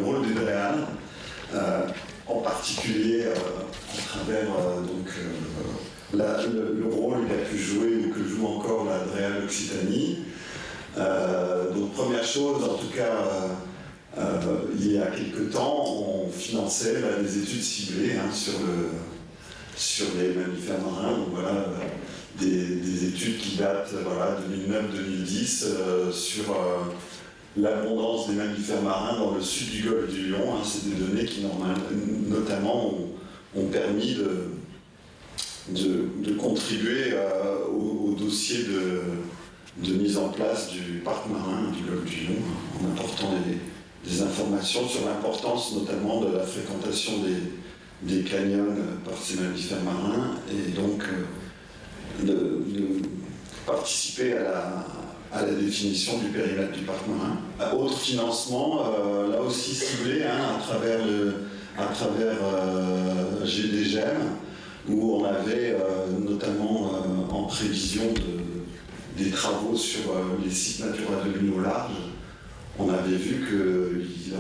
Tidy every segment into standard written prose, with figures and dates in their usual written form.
rôle des DREAL, en particulier à travers le rôle qu'a pu jouer ou que joue encore la DREAL Occitanie. Donc première chose, en tout cas, il y a quelque temps, on finançait des études ciblées sur les mammifères marins. Donc voilà, des études qui datent de 2009-2010 sur l'abondance des mammifères marins dans le sud du golfe du Lion. C'est des données qui notamment ont permis de contribuer au dossier de mise en place du parc marin du golfe du Lion, en apportant des informations sur l'importance notamment de la fréquentation des canyons par ces mammifères marins, et donc de participer à la définition du périmètre du parc marin. Autre financement, là aussi ciblé à travers GDGEM, où on avait notamment en prévision des travaux sur les sites Natura 2000 au large. On avait vu qu'il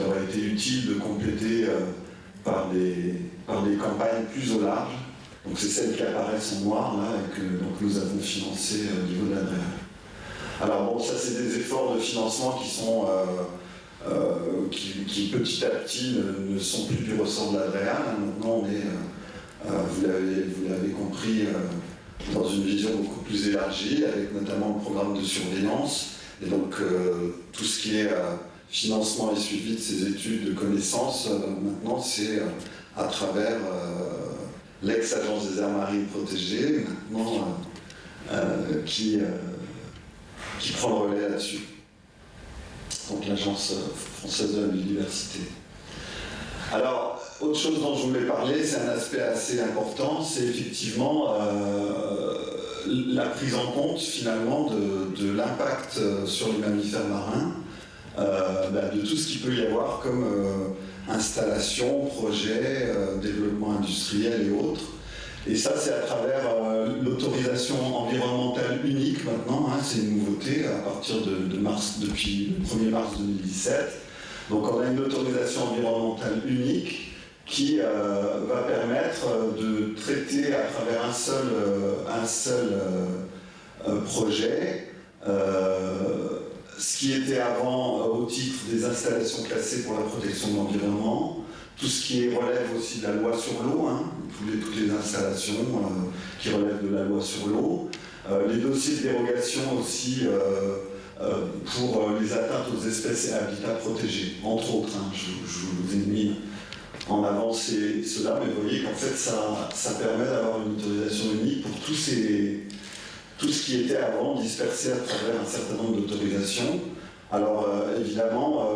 aurait été utile de compléter par des campagnes plus au large. Donc c'est celles qui apparaissent en noir là et que donc, nous avons financé au niveau de la DREAL. Alors bon, ça c'est des efforts de financement qui sont qui petit à petit ne sont plus du ressort de la DREAL. Maintenant on est, vous l'avez compris, dans une vision beaucoup plus élargie, avec notamment le programme de surveillance. Et donc tout ce qui est financement et suivi de ces études de connaissances, maintenant c'est à travers l'ex-agence des aires marines protégées, maintenant qui prend le relais là-dessus. Donc l'agence française de la biodiversité. Alors, autre chose dont je voulais parler, c'est un aspect assez important, c'est effectivement la prise en compte finalement de l'impact sur les mammifères marins, de tout ce qu'il peut y avoir comme installation, projet, développement industriel et autres. Et ça, c'est à travers l'autorisation environnementale unique maintenant, c'est une nouveauté à partir de mars, depuis le 1er mars 2017. Donc on a une autorisation environnementale unique qui va permettre de traiter à travers un seul projet ce qui était avant au titre des installations classées pour la protection de l'environnement, tout ce qui relève aussi de la loi sur l'eau, toutes les installations qui relèvent de la loi sur l'eau, les dossiers de dérogation aussi pour les atteintes aux espèces et habitats protégés, entre autres. Je vous ai mis en avant cela, mais vous voyez qu'en fait ça permet d'avoir une autorisation unique pour tout ce qui était avant dispersé à travers un certain nombre d'autorisations. Alors évidemment,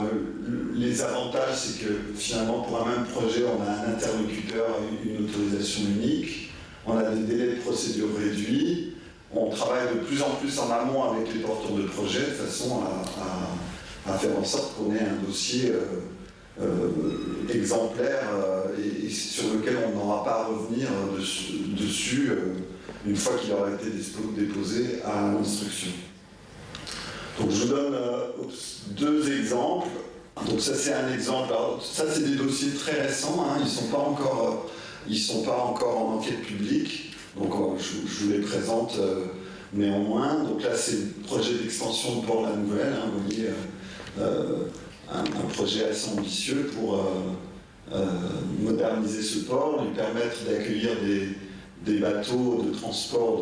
les avantages, c'est que finalement pour un même projet, on a un interlocuteur et une autorisation unique, on a des délais de procédure réduits, on travaille de plus en plus en amont avec les porteurs de projets, de façon à faire en sorte qu'on ait un dossier exemplaire et sur lequel on n'aura pas à revenir dessus une fois qu'il aura été déposé à l'instruction. Donc je vous donne deux exemples. Donc ça c'est un exemple. Alors, ça c'est des dossiers très récents, ils ne sont pas encore en enquête publique. Donc je vous les présente néanmoins. Donc là c'est le projet d'extension de Port-la-Nouvelle. Vous voyez un projet assez ambitieux pour moderniser ce port, lui permettre d'accueillir des bateaux de transport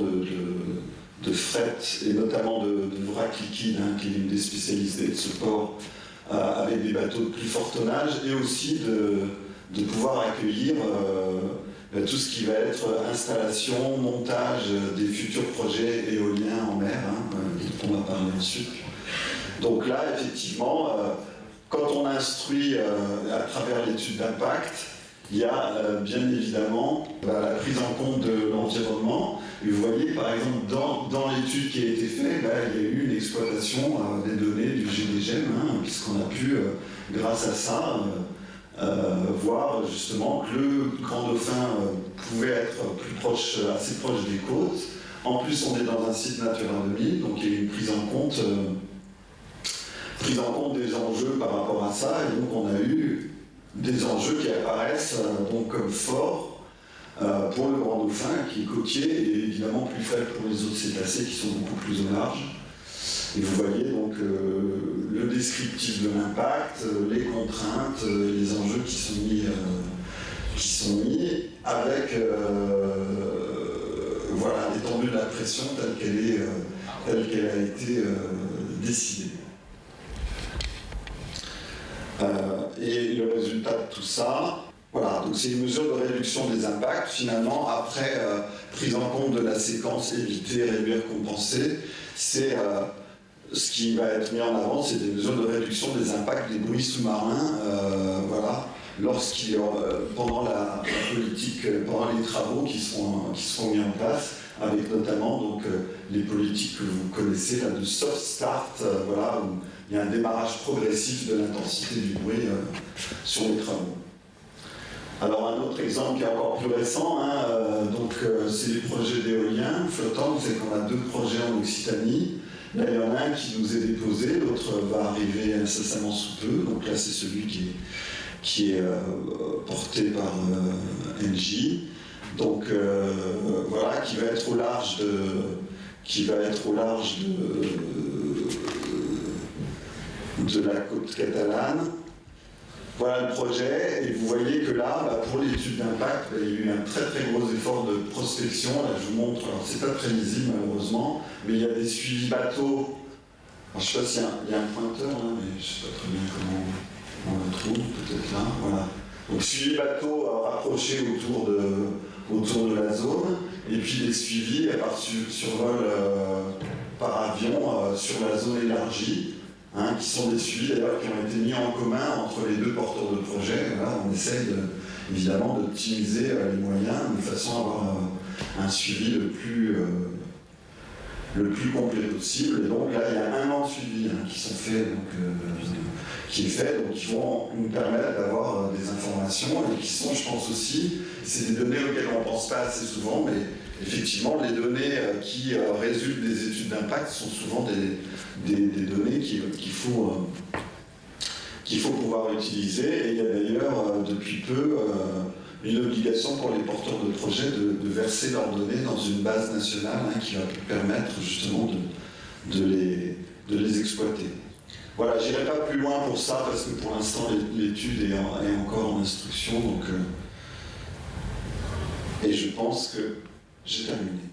de fret et notamment de vrac liquide, qui est une des spécialités de ce port, avec des bateaux de plus fort tonnage, et aussi de pouvoir accueillir tout ce qui va être installation, montage des futurs projets éoliens en mer, dont on va parler ensuite. Donc là, effectivement, quand on instruit à travers l'étude d'impact, il y a bien évidemment la prise en compte de l'environnement. Et vous voyez, par exemple, dans l'étude qui a été faite, il y a eu une exploitation des données du GDGEM, puisqu'on a pu, grâce à ça, voir justement que le grand dauphin pouvait être assez proche des côtes. En plus, on est dans un site Natura 2000, donc il y a eu une prise en compte prise en compte des enjeux par rapport à ça, et donc on a eu des enjeux qui apparaissent donc comme forts pour le grand dauphin, qui est côtier et évidemment plus faible pour les autres cétacés qui sont beaucoup plus au large. Et vous voyez donc le descriptif de l'impact, les contraintes, les enjeux qui sont mis avec voilà, l'étendue de la pression telle qu'elle a été décidée. Et le résultat de tout ça, voilà, donc c'est une mesure de réduction des impacts, finalement, après prise en compte de la séquence éviter, réduire, compenser, c'est ce qui va être mis en avant, c'est des mesures de réduction des impacts des bruits sous-marins, voilà, pendant la politique, pendant les travaux qui seront mis en place, avec notamment donc, les politiques que vous connaissez, là, de soft start, voilà, où il y a un démarrage progressif de l'intensité du bruit sur les travaux. Alors un autre exemple qui est encore plus récent, c'est les projets d'éolien flottant. Vous savez qu'on a 2 projets en Occitanie. Là, il y en a un qui nous est déposé, l'autre va arriver incessamment sous peu. Donc là, c'est celui qui est porté par Engie. Donc voilà, qui va être au large de la côte catalane. Voilà le projet, et vous voyez que là, pour l'étude d'impact, il y a eu un très très gros effort de prospection. Là, je vous montre, alors c'est pas très lisible malheureusement, mais il y a des suivis bateaux. Alors, je ne sais pas s'il y a un pointeur là, mais je ne sais pas très bien comment on le trouve, peut-être là, voilà. Donc suivi bateau rapproché autour de la zone, et puis des suivis par survol par avion sur la zone élargie. Qui sont des suivis d'ailleurs qui ont été mis en commun entre les 2 porteurs de projet. Là, on essaye évidemment d'optimiser les moyens de façon à avoir un suivi le plus complet possible. Et donc là, il y a 1 an de suivi qui vont nous permettre d'avoir des informations et qui sont, je pense aussi, c'est des données auxquelles on ne pense pas assez souvent, mais effectivement, les données qui résultent des études d'impact sont souvent des données qu'il faut pouvoir utiliser. Et il y a d'ailleurs, depuis peu, une obligation pour les porteurs de projets de verser leurs données dans une base nationale qui va permettre justement de les exploiter. Voilà, je n'irai pas plus loin pour ça, parce que pour l'instant, l'étude est encore en instruction. Donc, et je pense que j'ai terminé.